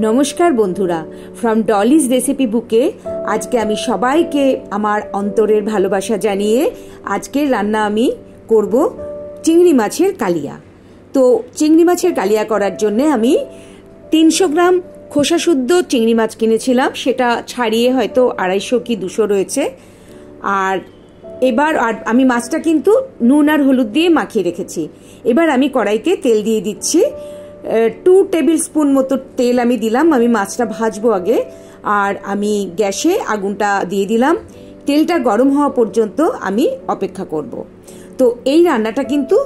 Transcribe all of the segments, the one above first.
নমস্কার বন্ধুরা, from Dolly's recipe বুকে আজকে আমি সবাইকে আমার অন্তরের ভালোবাসা জানিয়ে আজকের রান্না আমি করব চিংড়ি মাছের কালিয়া। তো চিংড়ি মাছের কালিয়া করার জন্য আমি 300 গ্রাম খোসা শুদ্ধ চিংড়ি মাছ কিনেছিলাম, সেটা ছাড়িয়ে হয়তো 250 কি 200 রয়েছে। আর আমি মাছটা কিন্তু নুন আর হলুদ দিয়ে মাখিয়ে রেখেছি। এবার আমি কড়াইতে তেল দিয়ে দিচ্ছি, 2 টেবিল স্পুন মতো তেল আমি দিলাম। আমি মাছটা ভাজবো আগে, আর আমি গ্যাসে আগুনটা দিয়ে দিলাম। তেলটা গরম হওয়া পর্যন্ত আমি অপেক্ষা করব। তো এই রান্নাটা কিন্তু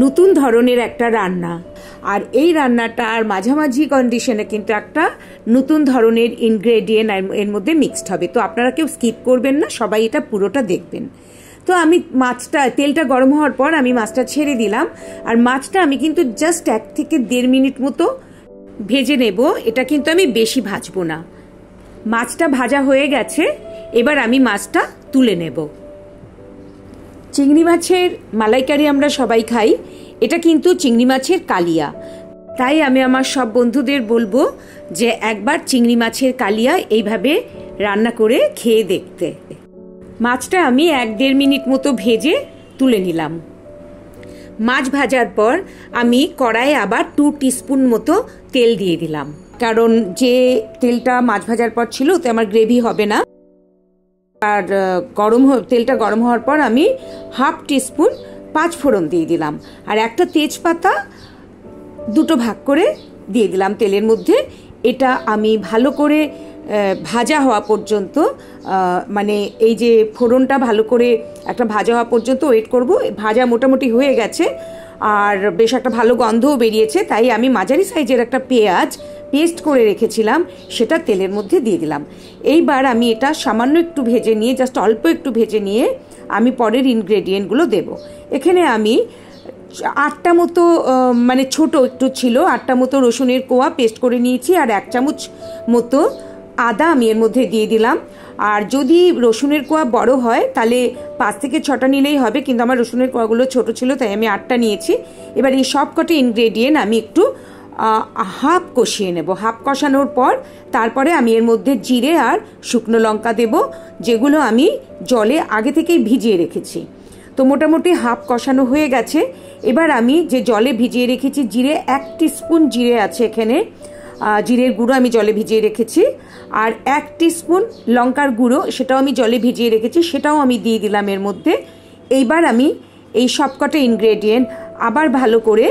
নতুন ধরনের একটা রান্না, আর এই রান্নাটার মাঝামাঝি কন্ডিশনে কিন্তু একটা নতুন ধরনের ইনগ্রেডিয়েন্ট এর মধ্যে মিক্সড হবে। তো আপনারা কেউ স্কিপ করবেন না, সবাই এটা পুরোটা দেখবেন। তো আমি তেলটা গরম হওয়ার পর আমি মাছটা ছেড়ে দিলাম, আর মাছটা আমি কিন্তু জাস্ট 1 থেকে 1.5 মিনিট মতো ভেজে নেব। এটা কিন্তু আমি বেশি ভাজবো না। মাছটা ভাজা হয়ে গেছে, এবার আমি মাছটা তুলে নেব। চিংড়ি মাছের মালাইকারি আমরা সবাই খাই, এটা কিন্তু চিংড়ি মাছের কালিয়া। তাই আমি আমার সব বন্ধুদের বলবো যে একবার চিংড়ি মাছের কালিয়া এইভাবে রান্না করে খেয়ে দেখতে। মাছটা আমি 1-1.5 মিনিট মতো ভেজে তুলে নিলাম। মাছ ভাজার পর আমি কড়াইয়ে আবার 2 টিস্পুন মতো তেল দিয়ে দিলাম, কারণ যে তেলটা মাছ ভাজার পর ছিল ওতে আমার গ্রেভি হবে না। আর তেলটা গরম হওয়ার পর আমি 1/2 টিস্পুন 5 ফোড়ন দিয়ে দিলাম, আর একটা তেজপাতা 2টো ভাগ করে দিয়ে দিলাম তেলের মধ্যে। এটা আমি ভালো করে ভাজা হওয়া পর্যন্ত, মানে এই যে ফোড়নটা ভালো করে একটা ভাজা হওয়া পর্যন্ত ওয়েট করব। ভাজা মোটামুটি হয়ে গেছে, আর বেশ একটা ভালো গন্ধও বেরিয়েছে। তাই আমি মাঝারি সাইজের একটা পেঁয়াজ পেস্ট করে রেখেছিলাম, সেটা তেলের মধ্যে দিয়ে দিলাম। এইবার আমি এটা সামান্য একটু ভেজে নিয়ে, জাস্ট অল্প একটু ভেজে নিয়ে আমি পরের ইনগ্রেডিয়েন্টগুলো দেব। এখানে আমি 8টা মতো, মানে ছোট একটু ছিল, 8টা মতো রসুনের কোয়া পেস্ট করে নিয়েছি, আর 1 চামচ মতো আদা আমি এর মধ্যে দিয়ে দিলাম। আর যদি রসুনের কোয়া বড় হয় তাহলে 5 থেকে 6টা নিলেই হবে, কিন্তু আমার রসুনের কোয়াগুলো ছোট ছিল তাই আমি 8টা নিয়েছি। এবার এই সব কটা ইনগ্রেডিয়েন্ট আমি একটু হাফ কষিয়ে নেব। হাফ কষানোর পর তারপরে আমি এর মধ্যে জিরে আর শুকনো লঙ্কা দেব, যেগুলো আমি জলে আগে থেকেই ভিজিয়ে রেখেছি। তো মোটামুটি হাফ কষানো হয়ে গেছে। এবার আমি যে জলে ভিজিয়ে রেখেছি জিরে, 1 টিস্পুন জিরে আছে এখানে, জিরের গুঁড়ো আমি জলে ভিজিয়ে রেখেছি। আর 1 টিস্পুন লঙ্কার গুঁড়ো, সেটাও আমি জলে ভিজিয়ে রেখেছি, সেটাও আমি দিয়ে দিলাম এর মধ্যে। এইবার আমি এই সবকটা ইনগ্রেডিয়েন্ট আবার ভালো করে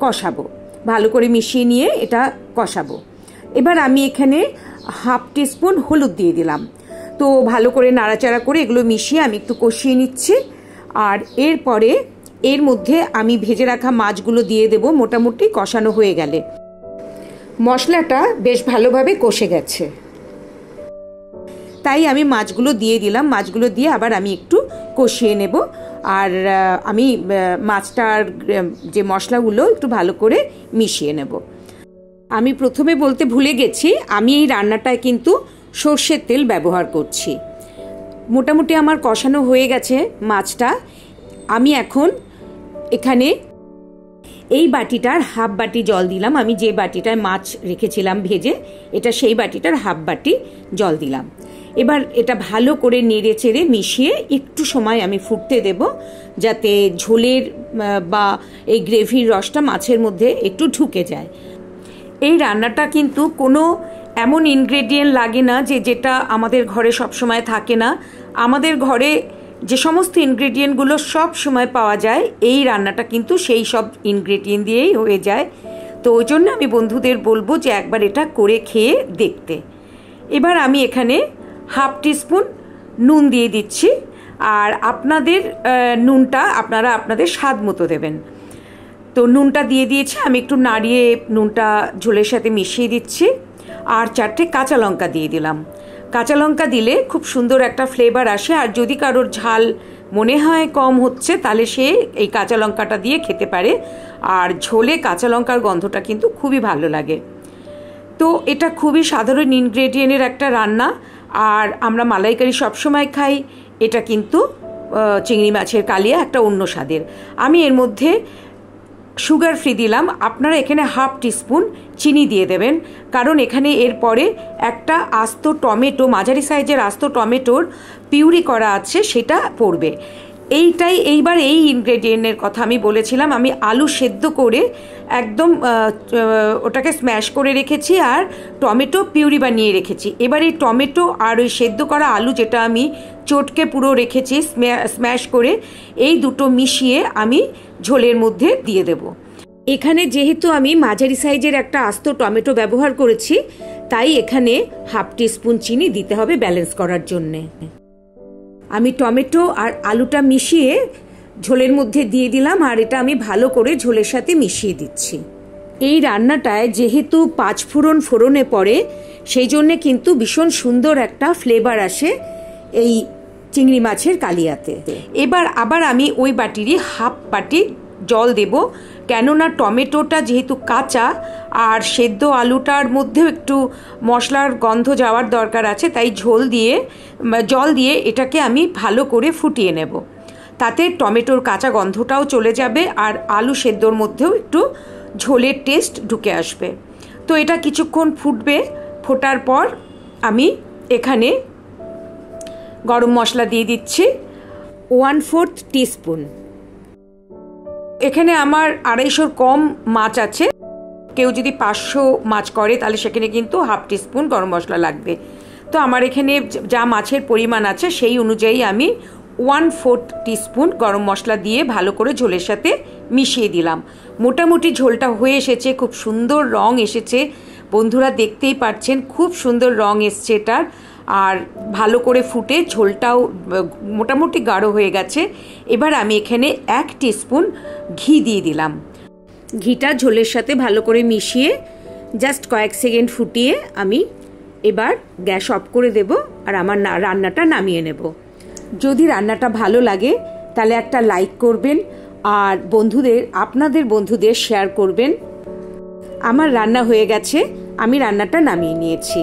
কষাবো, ভালো করে মিশিয়ে নিয়ে এটা কষাবো। এবার আমি এখানে 1/2 টিস্পুন হলুদ দিয়ে দিলাম। তো ভালো করে নাড়াচাড়া করে এগুলো মিশিয়ে আমি একটু কষিয়ে নিচ্ছি। আর এরপরে এর মধ্যে আমি ভেজে রাখা মাছগুলো দিয়ে দেব। মোটামুটি কষানো হয়ে গেলে মশলাটা বেশ ভালোভাবে কষে গেছে, তাই আমি মাছগুলো দিয়ে দিলাম। মাছগুলো দিয়ে আবার আমি একটু কষিয়ে নেব। আর আমি মাছটার যে মশলাগুলো একটু ভালো করে মিশিয়ে নেব। আমি প্রথমে বলতে ভুলে গেছি, আমি এই রান্নাটায় কিন্তু সর্ষের তেল ব্যবহার করছি। মোটামুটি আমার কষানো হয়ে গেছে মাছটা। আমি এখন এখানে এই বাটিটার 1/2 বাটি জল দিলাম। আমি যে বাটিটায় মাছ রেখেছিলাম ভেজে, এটা সেই বাটিটার 1/2 বাটি জল দিলাম। এবার এটা ভালো করে নেড়ে চেড়ে মিশিয়ে একটু সময় আমি ফুটতে দেব, যাতে ঝোলের বা এই গ্রেভির রসটা মাছের মধ্যে একটু ঢুকে যায়। এই রান্নাটা কিন্তু কোনো এমন ইনগ্রেডিয়েন্ট লাগে না যেটা আমাদের ঘরে সবসময় থাকে না। আমাদের ঘরে যে সমস্ত ইনগ্রেডিয়েন্টগুলো সব সময় পাওয়া যায়, এই রান্নাটা কিন্তু সেই সব ইনগ্রেডিয়েন্ট দিয়েই হয়ে যায়। তো ওই জন্য আমি বন্ধুদের বলবো যে একবার এটা করে খেয়ে দেখতে। এবার আমি এখানে 1/2 টিস্পুন নুন দিয়ে দিচ্ছি, আর আপনাদের নুনটা আপনারা আপনাদের স্বাদ মতো দেবেন। তো নুনটা দিয়ে দিয়েছি, আমি একটু নাড়িয়ে নুনটা ঝোলের সাথে মিশিয়ে দিচ্ছি। আর 4টে কাঁচা লঙ্কা দিয়ে দিলাম। কাঁচা লঙ্কা দিলে খুব সুন্দর একটা ফ্লেভার আসে, আর যদি কারোর ঝাল মনে হয় কম হচ্ছে তাহলে সে এই কাঁচা লঙ্কাটা দিয়ে খেতে পারে। আর ঝোলে কাঁচা লঙ্কার গন্ধটা কিন্তু খুবই ভালো লাগে। তো এটা খুবই সাধারণ ইনগ্রেডিয়েন্টের একটা রান্না, আর আমরা মালাইকারি সবসময় খাই। এটা কিন্তু চিংড়ি মাছের কালিয়া একটা অন্য স্বাদের। আমি এর মধ্যে সুগার ফ্রি দিলাম। আপনারা এখানে হাফ টিস্পুন চিনি দিয়ে দেবেন, কারণ এখানে এরপরে একটা আস্ত টমেটো, মাঝারি সাইজের আস্ত টমেটোর পিউরি করা আছে, সেটা পড়বে। এইবার এই ইনগ্রেডিয়েন্টের কথা আমি বলেছিলাম। আমি আলু সেদ্ধ করে একদম ওটাকে স্ম্যাশ করে রেখেছি আর টমেটো পিউরি বানিয়ে রেখেছি। এবার এই টমেটো আর ওই সেদ্ধ করা আলু, যেটা আমি চটকে পুরো রেখেছি স্ম্যাশ করে, এই দুটো মিশিয়ে আমি ঝোলের মধ্যে দিয়ে দেব। এখানে যেহেতু আমি মাঝারি সাইজের একটা আস্ত টমেটো ব্যবহার করেছি, তাই এখানে হাফ টিস্পুন চিনি দিতে হবে ব্যালেন্স করার জন্যে। আমি টমেটো আর আলুটা মিশিয়ে ঝোলের মধ্যে দিয়ে দিলাম, আর এটা আমি ভালো করে ঝোলের সাথে মিশিয়ে দিচ্ছি। এই রান্নাটায় যেহেতু 5 ফোড়নে পড়ে, সেই জন্যে কিন্তু ভীষণ সুন্দর একটা ফ্লেভার আসে এই চিংড়ি মাছের কালিয়াতে। এবার আবার আমি ওই বাটিরই হাফ বাটি জল দেব, কেননা টমেটোটা যেহেতু কাঁচা আর সেদ্ধ আলুটার মধ্যেও একটু মশলার গন্ধ যাওয়ার দরকার আছে, তাই জল দিয়ে এটাকে আমি ভালো করে ফুটিয়ে নেব। তাতে টমেটোর কাঁচা গন্ধটাও চলে যাবে আর আলু সেদ্ধর মধ্যেও একটু ঝোলের টেস্ট ঢুকে আসবে। তো এটা কিছুক্ষণ ফুটবে। ফোটার পর আমি এখানে গরম মশলা দিয়ে দিচ্ছি 1/4 টিস্পুন। এখানে আমার 250 কম মাছ আছে। কেউ যদি 500 মাছ করে তাহলে সেখানে কিন্তু হাফ টিস্পুন গরম মশলা লাগবে। তো আমার এখানে যা মাছের পরিমাণ আছে সেই অনুযায়ী আমি 1/4 টিস্পুন গরম মশলা দিয়ে ভালো করে ঝোলের সাথে মিশিয়ে দিলাম। মোটামুটি ঝোলটা হয়ে এসেছে, খুব সুন্দর রং এসেছে। বন্ধুরা দেখতেই পাচ্ছেন খুব সুন্দর রং এসছে এটার, আর ভালো করে ফুটে ঝোলটাও মোটামুটি গাঢ় হয়ে গেছে। এবার আমি এখানে 1 টিস্পুন ঘি দিয়ে দিলাম। ঘিটা ঝোলের সাথে ভালো করে মিশিয়ে জাস্ট কয়েক সেকেন্ড ফুটিয়ে আমি এবার গ্যাস অফ করে দেব আর আমার রান্নাটা নামিয়ে নেব। যদি রান্নাটা ভালো লাগে তাহলে একটা লাইক করবেন আর আপনাদের বন্ধুদের শেয়ার করবেন। আমার রান্না হয়ে গেছে, আমি রান্নাটা নামিয়ে নিয়েছি।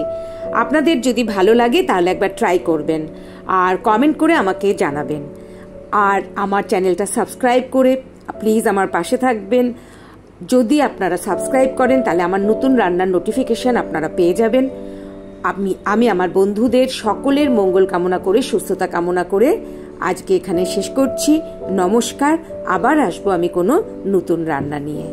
আপনাদের যদি ভালো লাগে তাহলে একবার ট্রাই করবেন আর কমেন্ট করে আমাকে জানাবেন। আর আমার চ্যানেলটা সাবস্ক্রাইব করে প্লিজ আমার পাশে থাকবেন। যদি আপনারা সাবস্ক্রাইব করেন তাহলে আমার নতুন রান্নার নোটিফিকেশান আপনারা পেয়ে যাবেন। আমি আমার বন্ধুদের সকলের মঙ্গল কামনা করে, সুস্থতা কামনা করে আজকে এখানে শেষ করছি। নমস্কার। আবার আসবো আমি কোনো নতুন রান্না নিয়ে।